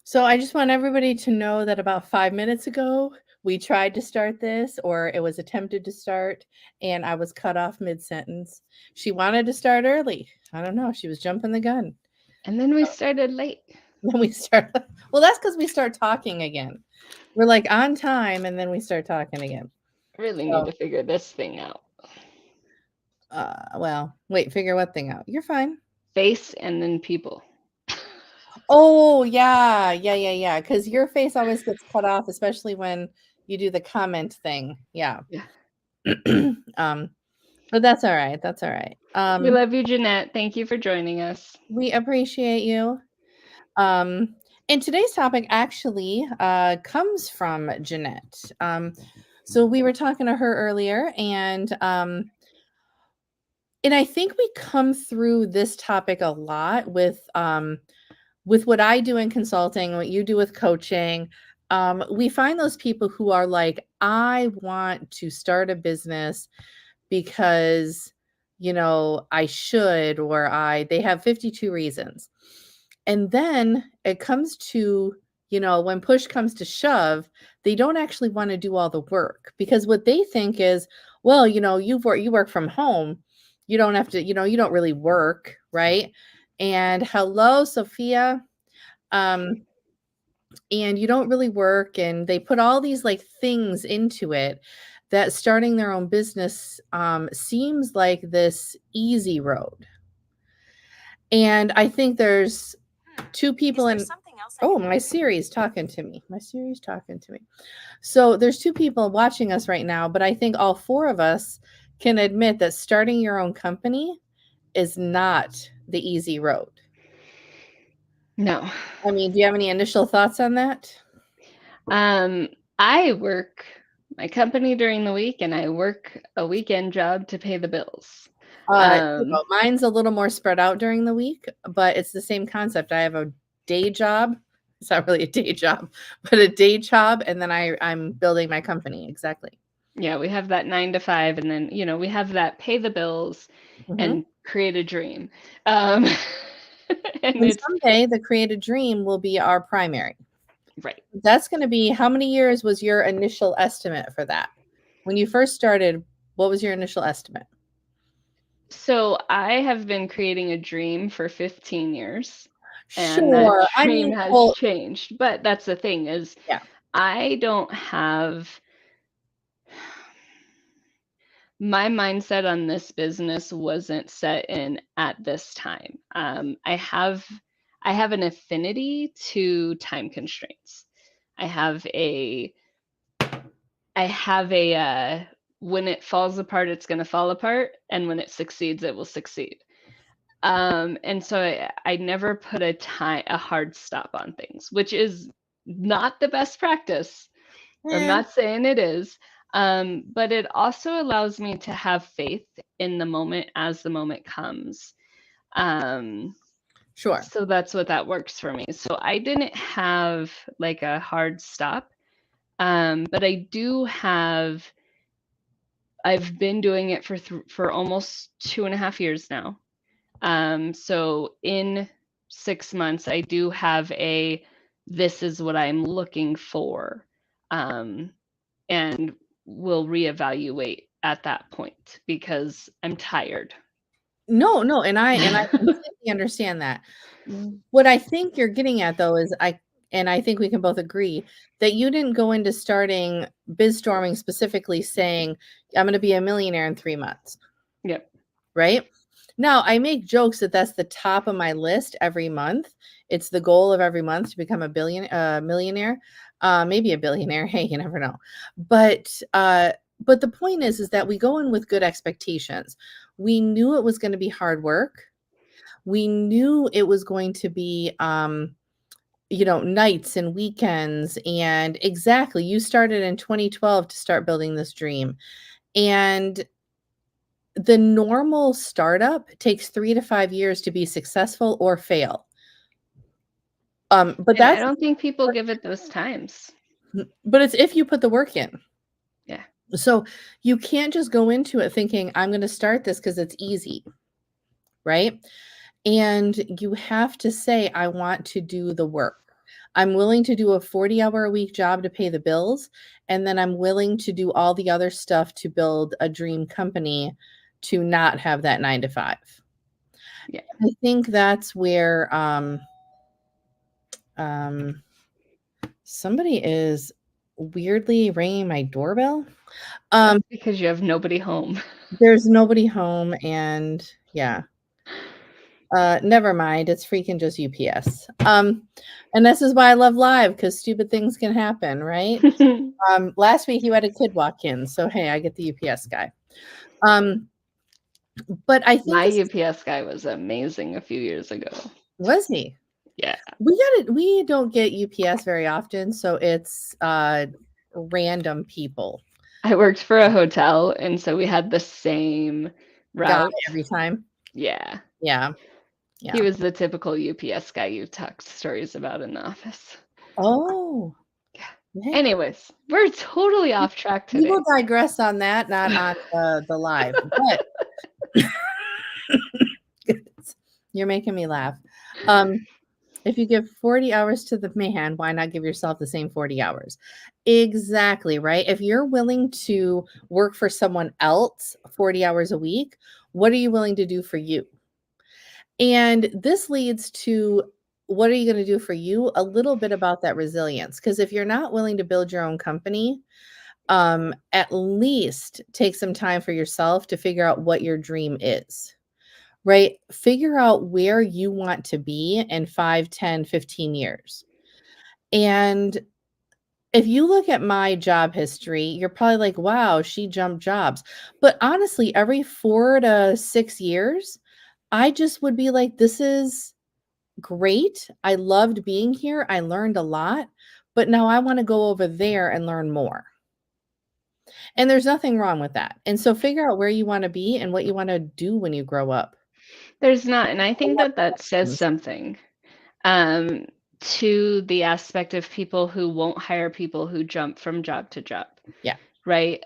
So I just want everybody to know that about 5 minutes ago, we tried to start this, or it was attempted to start, and I was cut off mid-sentence. She wanted to start early. I don't know. She was jumping the gun. And then we started late. Then we start. Well, that's because we start talking again. We're like on time, and then we start talking again. Really So, need to figure this thing out. well, wait, figure what thing out? You're fine. Face and then people. Oh, yeah. Because your face always gets cut off, especially when you do the comment thing. Yeah. Yeah. But that's all right. That's all right. We love you, Jeanette. Thank you for joining us. We appreciate you. And today's topic actually comes from Jeanette. So we were talking to her earlier, and I think we come through this topic a lot with what I do in consulting, what you do with coaching. We find those people who are like, I want to start a business because, I should, or they have 52 reasons. And then it comes to, when push comes to shove, they don't actually want to do all the work, because what they think is, well, you work from home. You don't have to, you don't really work, right? And hello, Sophia. And you don't really work, and they put all these like things into it that starting their own business seems like this easy road. And I think there's two people in. Oh, my Siri's talking to me. So there's two people watching us right now, but I think all four of us can admit that starting your own company is not the easy road. No. I mean, do you have any initial thoughts on that? I work my company during the week, and I work a weekend job to pay the bills. Mine's a little more spread out during the week, but it's the same concept. I have a day job. It's not really a day job, but a day job, and then I'm building my company. Exactly. Yeah, we have that 9 to 5, and then we have that pay the bills and create a dream. And someday the created dream will be our primary. Right. That's going to be, how many years was your initial estimate for that? When you first started, what was your initial estimate? So I have been creating a dream for 15 years. And sure. That dream has changed. But that's the thing is, I don't have my mindset on this business wasn't set in at this time. I have an affinity to time constraints. I have a when it falls apart, it's going to fall apart, and when it succeeds, it will succeed. And so I never put a hard stop on things, which is not the best practice. I'm not saying it is. But it also allows me to have faith in the moment as the moment comes. Sure. So that's what that works for me. So I didn't have like a hard stop. But I do have, I've been doing it for almost 2.5 years now. So in 6 months, I do have this is what I'm looking for. And we'll reevaluate at that point because I'm tired. No, and I completely understand that. What I think you're getting at, though, is I think we can both agree that you didn't go into starting Biz Storming specifically saying, I'm going to be a millionaire in 3 months. Yep. Right? Now, I make jokes that that's the top of my list every month. It's the goal of every month to become a millionaire, maybe a billionaire. Hey, you never know. But the point is that we go in with good expectations. We knew it was going to be hard work. We knew it was going to be, nights and weekends. And exactly, you started in 2012 to start building this dream. And the normal startup takes 3 to 5 years to be successful or fail. But I don't think people give it those times. But it's if you put the work in. Yeah. So you can't just go into it thinking, I'm going to start this because it's easy. Right? And you have to say, I want to do the work. I'm willing to do a 40-hour-a-week job to pay the bills, and then I'm willing to do all the other stuff to build a dream company to not have that 9 to 5. Yeah. I think that's where somebody is weirdly ringing my doorbell. That's because you have nobody home. There's nobody home, and yeah. Never mind. It's freaking just UPS. And this is why I love live, because stupid things can happen, right? Last week you had a kid walk in, so hey, I get the UPS guy. But I think My UPS guy was amazing a few years ago. was he? Yeah. We don't get UPS very often, so it's random people. I worked for a hotel, and so we had the same Guy route. every time. Yeah. Yeah. He was the typical UPS guy you talk stories about in the office. Oh. Yeah. Anyways, we're totally off track today. We will digress on that, not on the live. But you're making me laugh. If you give 40 hours to the man, why not give yourself the same 40 hours? Exactly, right? If you're willing to work for someone else 40 hours a week, what are you willing to do for you? And this leads to, what are you going to do for you? A little bit about that resilience. Because if you're not willing to build your own company, at least take some time for yourself to figure out what your dream is, right? Figure out where you want to be in 5, 10, 15 years. And if you look at my job history, you're probably like, wow, she jumped jobs. But honestly, every 4 to 6 years, I just would be like, this is great. I loved being here. I learned a lot, but now I want to go over there and learn more. And there's nothing wrong with that. And so figure out where you want to be and what you want to do when you grow up. There's not, and I think that says something to the aspect of people who won't hire people who jump from job to job. Yeah. Right.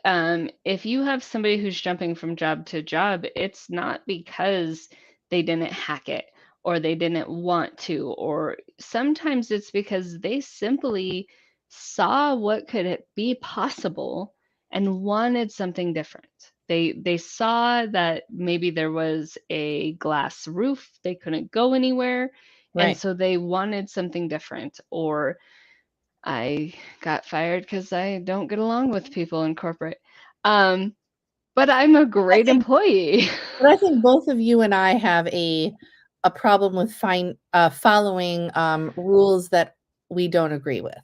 If you have somebody who's jumping from job to job, it's not because they didn't hack it or they didn't want to, or sometimes it's because they simply saw what could it be possible and wanted something different. They saw that maybe there was a glass roof, they couldn't go anywhere, and so they wanted something different. Or I got fired because I don't get along with people in corporate. But I'm a great employee. But I think both of you and I have a problem with following rules that we don't agree with.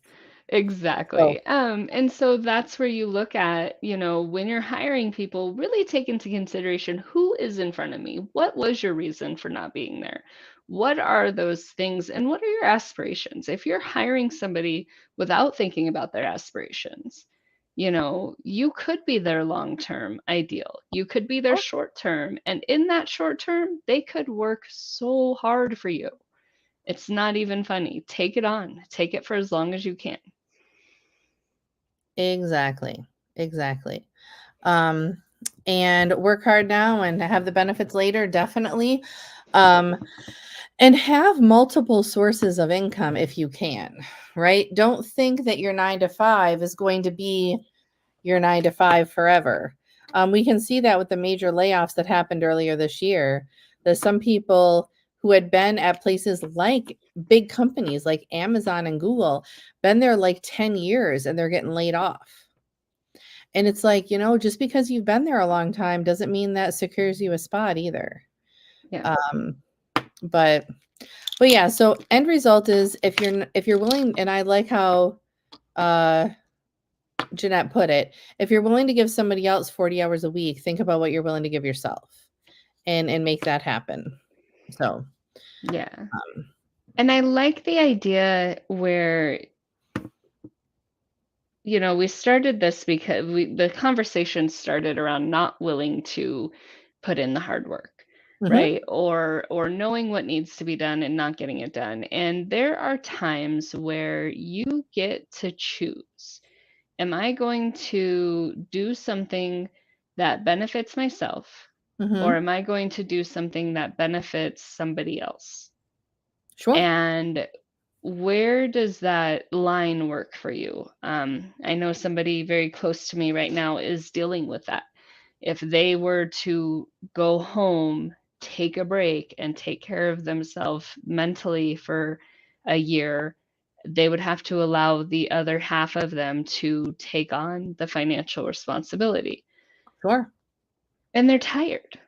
Exactly. And so that's where you look at, when you're hiring people, really take into consideration who is in front of me. What was your reason for not being there? What are those things and what are your aspirations? If you're hiring somebody without thinking about their aspirations, you could be their long-term ideal. You could be their short-term. And in that short term, they could work so hard for you. It's not even funny. Take it on. Take it for as long as you can. Exactly. And work hard now and have the benefits later, definitely. And have multiple sources of income if you can, right? Don't think that your 9 to 5 is going to be your 9 to 5 forever. We can see that with the major layoffs that happened earlier this year. There's some people who had been at places like big companies like Amazon and Google, been there like 10 years and they're getting laid off. And it's like, just because you've been there a long time doesn't mean that secures you a spot either. Yeah. But yeah, so end result is if you're willing, and I like how Jeanette put it, if you're willing to give somebody else 40 hours a week, think about what you're willing to give yourself and make that happen. So yeah. And I like the idea where we started this because the conversation started around not willing to put in the hard work, right? Or knowing what needs to be done and not getting it done. And there are times where you get to choose. Am I going to do something that benefits myself? Or am I going to do something that benefits somebody else? Sure. And where does that line work for you? I know somebody very close to me right now is dealing with that. If they were to go home, take a break, and take care of themselves mentally for a year, they would have to allow the other half of them to take on the financial responsibility. Sure. And they're tired,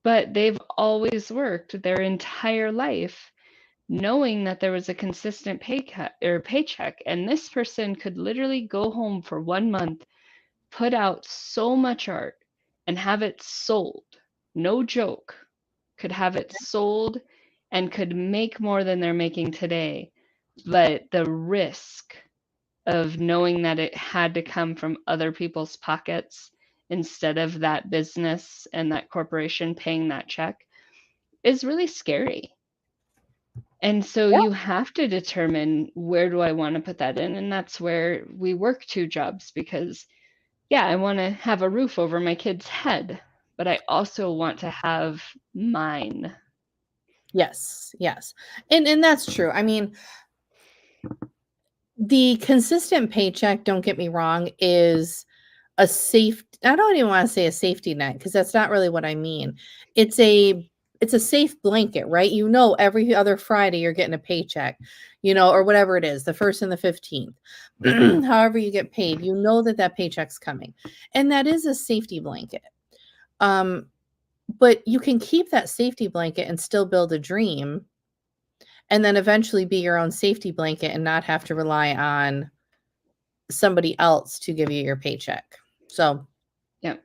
but they've always worked their entire life knowing that there was a consistent pay cut or paycheck, and this person could literally go home for 1 month, put out so much art and have it sold, no joke, could have it sold and could make more than they're making today. But the risk of knowing that it had to come from other people's pockets instead of that business and that corporation paying that check is really scary. And so Yeah. you have to determine, where do I want to put that in? And that's where we work 2 jobs, because yeah, I want to have a roof over my kid's head, but I also want to have mine. Yes. Yes. And that's true. I mean, the consistent paycheck, don't get me wrong, is a safe I don't even want to say a safety net because that's not really what I mean. It's a it's a safe blanket, right? You know, every other Friday you're getting a paycheck, or whatever it is, the 1st and the 15th. However you get paid, you know that that paycheck's coming. And that is a safety blanket. Um but you can keep that safety blanket and still build a dream and then eventually be your own safety blanket and not have to rely on somebody else to give you your paycheck. So, Yeah.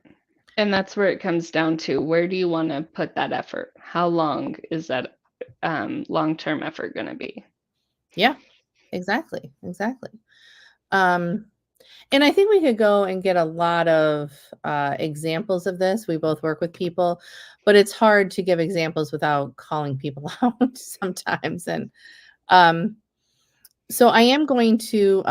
And that's where it comes down to, where do you want to put that effort? How long is that long-term effort going to be? yeah, exactly. Exactly. Um, and I think we could go and get a lot of examples of this. We both work with people, but it's hard to give examples without calling people out sometimes. And um, so I am going to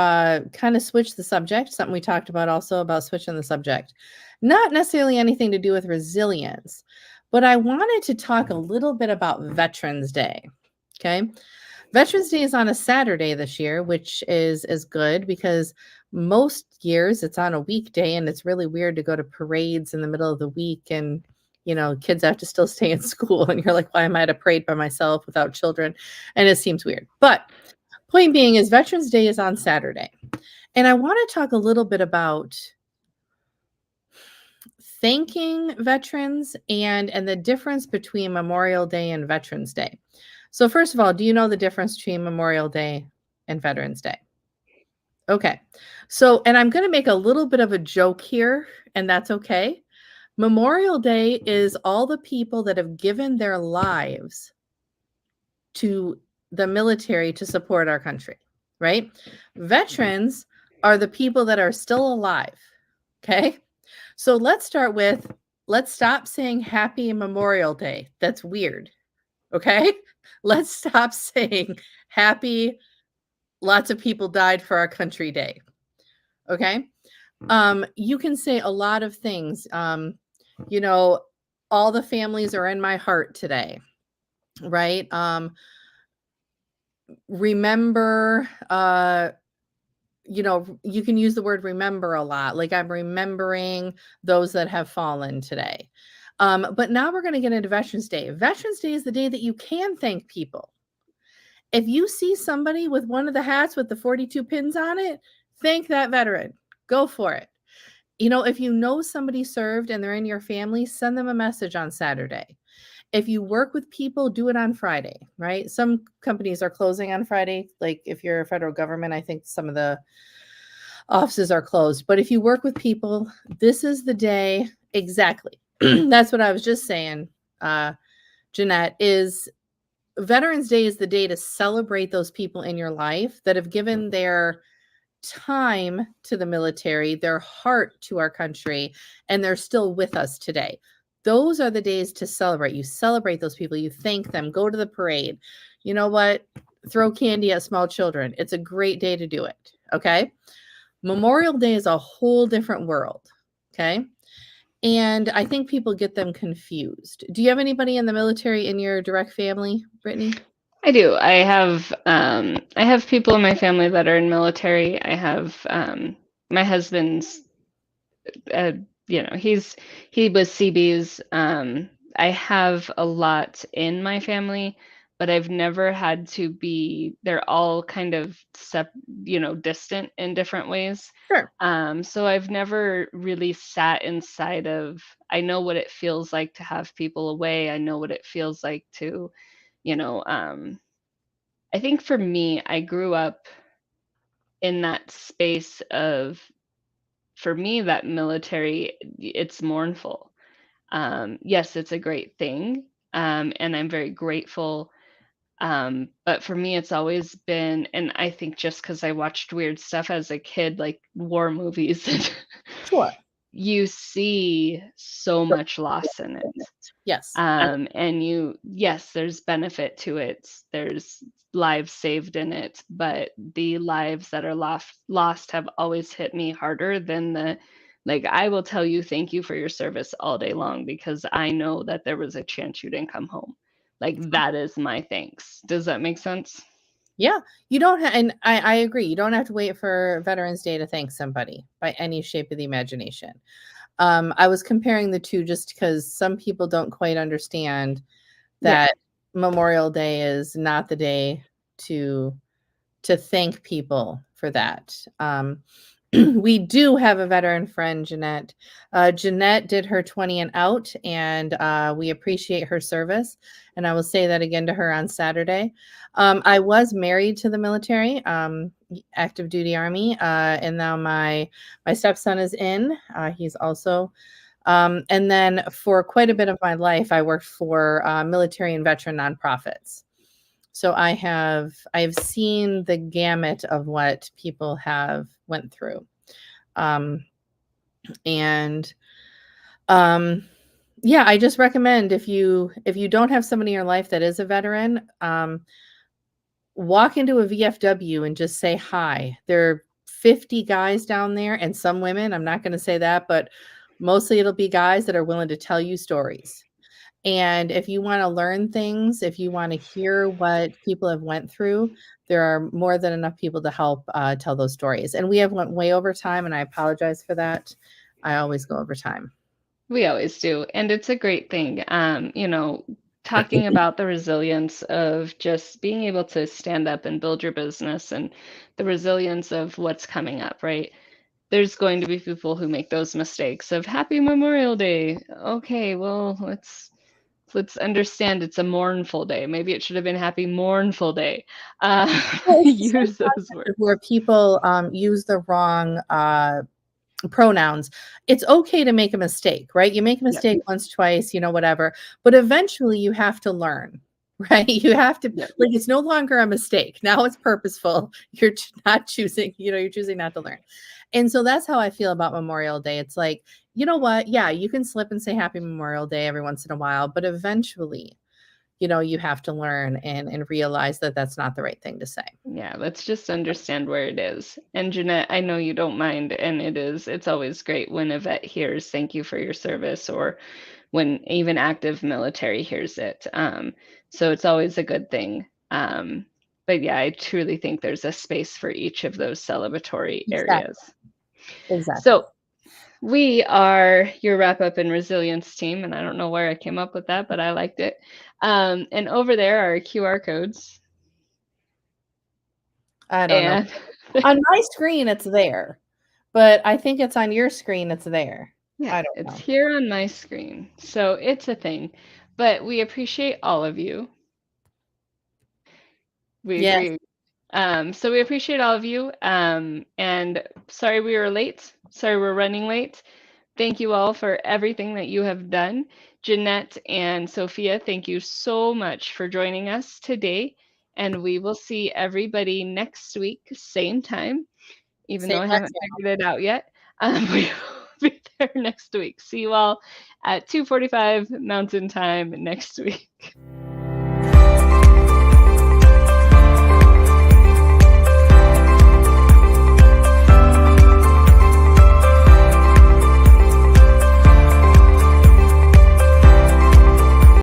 kind of switch the subject, something we talked about also about switching the subject. Not necessarily anything to do with resilience, but I wanted to talk a little bit about Veterans Day. Okay. Veterans Day is on a Saturday this year, which is good because most years it's on a weekday and it's really weird to go to parades in the middle of the week and kids have to still stay in school and you're like, why am I at a parade by myself without children? And it seems weird. But point being is Veterans Day is on Saturday. And I want to talk a little bit about thanking veterans and the difference between Memorial Day and Veterans Day. So first of all, do you know the difference between Memorial Day and Veterans Day? Okay. So, and I'm going to make a little bit of a joke here, and that's okay. Memorial Day is all the people that have given their lives to the military to support our country, right? Veterans are the people that are still alive. Okay. So let's stop saying Happy Memorial Day. That's weird. Okay. Let's stop saying Happy Lots of People Died for Our Country Day. Okay. You can say a lot of things. All the families are in my heart today. Right. Remember, you can use the word remember a lot. Like I'm remembering those that have fallen today. But now we're going to get into Veterans Day. Veterans Day is the day that you can thank people. If you see somebody with one of the hats with the 42 pins on it, thank that veteran. Go for it. If you know somebody served and they're in your family, send them a message on Saturday. If you work with people, do it on Friday, right? Some companies are closing on Friday. Like if you're a federal government, I think some of the offices are closed. But if you work with people, this is the day. Exactly. That's what I was just saying, Jeanette, is Veterans Day is the day to celebrate those people in your life that have given their time to the military, their heart to our country, and they're still with us today. Those are the days to celebrate. You celebrate those people, you thank them, go to the parade. You know what? Throw candy at small children. It's a great day to do it. Okay. Memorial Day is a whole different world. Okay. And I think people get them confused. Do you have anybody in the military in your direct family, Brittany? I do. I have people in my family that are in military. I have my husband's uh, he was CB's. I have a lot in my family, but I've never had to be. They're all kind of distant in different ways. Sure. So I've never really sat inside of. I know what it feels like to have people away. I know what it feels like to, you know. I think for me, I grew up in that space of, for me, that military, it's mournful. Yes, it's a great thing, and I'm very grateful. But for me, it's always been, and I think just because I watched weird stuff as a kid, like war movies, Sure. you see so much loss in it. Yes. And yes, there's benefit to it. There's lives saved in it, but the lives that are lost have always hit me harder than like, I will tell you thank you for your service all day long because I know that there was a chance you didn't come home. Like, that is my thanks. Does that make sense? Yeah, you don't have, and I agree. You don't have to wait for Veterans Day to thank somebody by any shape of the imagination. I was comparing the two just because some people don't quite understand Yeah. that Memorial Day is not the day to thank people for that. We do have a veteran friend, Jeanette. Jeanette did her 20 and out, and we appreciate her service. And I will say that again to her on Saturday. I was married to the military, active duty Army, and now my stepson is in. He's also and then for quite a bit of my life, I worked for military and veteran nonprofits. So I've seen the gamut of what people have went through. Um, and yeah, I just recommend if you don't have somebody in your life that is a veteran, walk into a VFW and just say hi. There are 50 guys down there and some women. I'm not going to say that, but mostly it'll be guys that are willing to tell you stories. And if you want to learn things, if you want to hear what people have went through, there are more than enough people to help tell those stories. And we have went way over time, and I apologize for that. I always go over time. We always do. And it's a great thing. Talking about the resilience of just being able to stand up and build your business and the resilience of what's coming up, right? There's going to be people who make those mistakes of Happy Memorial Day. Okay, well, let's understand it's a mournful day. Maybe it should have been Happy Mournful Day. Well, it's the same Use those words. concept where people use the wrong pronouns. It's okay to make a mistake, right? You make a Yep, mistake once, twice, whatever, but eventually you have to learn, right? You have to, yep. like, it's no longer a mistake. Now it's purposeful. You're not choosing, you're choosing not to learn. And so that's how I feel about Memorial Day. It's like, you know what? Yeah, you can slip and say Happy Memorial Day every once in a while, but eventually, you have to learn and realize that that's not the right thing to say. Yeah, let's just understand where it is. And Jeanette, I know you don't mind, and it's always great when a vet hears thank you for your service, or when even active military hears it. So it's always a good thing. But yeah, I truly think there's a space for each of those celebratory areas. Exactly. Exactly. So we are your wrap up and resilience team, and I don't know where I came up with that, but I liked it. And over there are QR codes. I don't know. And On my screen, it's there, but I think it's on your screen, it's there. yeah, I don't it's know. here on my screen. So it's a thing. But we appreciate all of you. We Yes, agree. So we appreciate all of you. And sorry we were late. Sorry we're running late. Thank you all for everything that you have done. Jeanette and Sophia, thank you so much for joining us today. And we will see everybody next week, same time, even same though I bad haven't channel. figured it out yet. We will be there next week. See you all at 2:45 Mountain Time next week.